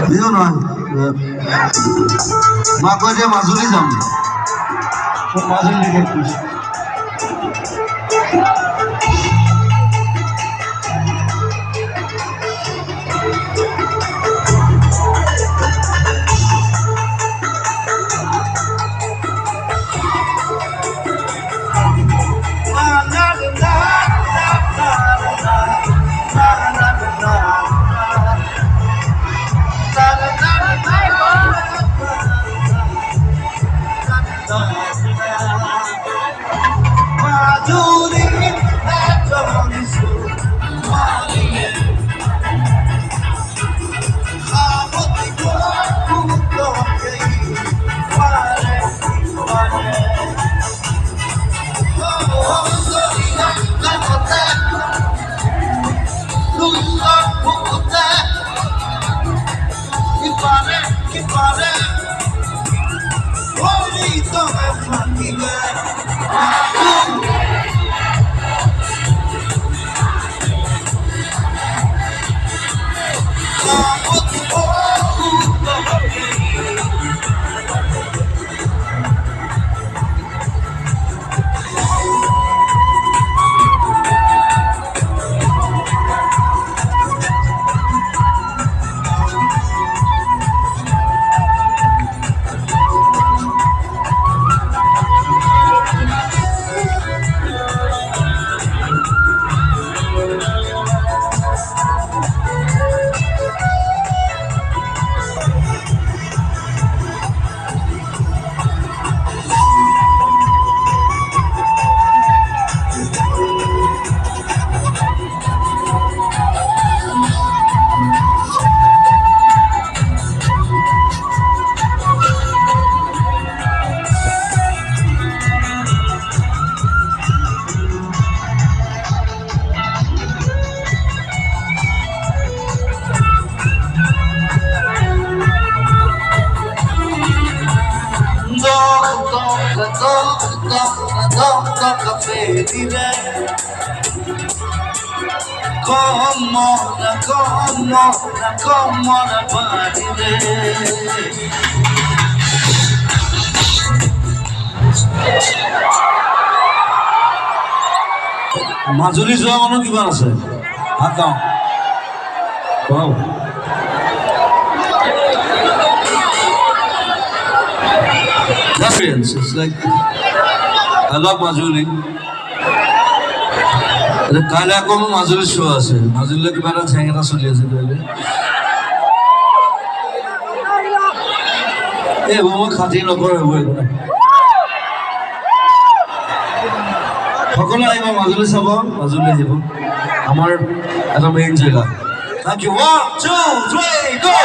বিহু নহয় মই কৈ যে মাজুলী যাম মাজুলী কৈছো মাজুলী যোৱা মানুহ কিমান আছে হাত দাও experience. It's like I love Majuli. কাইলে আকৌ মাজুলী শ্ব' আছে মাজুলীলৈ কিবা এটা ঠেং এটা চলি আছে কাইলে এই মই খাতি নকৰে হ'ব একো সকলো আহিব মাজুলী চাব মাজুলী আহিব আমাৰ এটা মেইন জেগা Thank you. 1, 2, 3, go!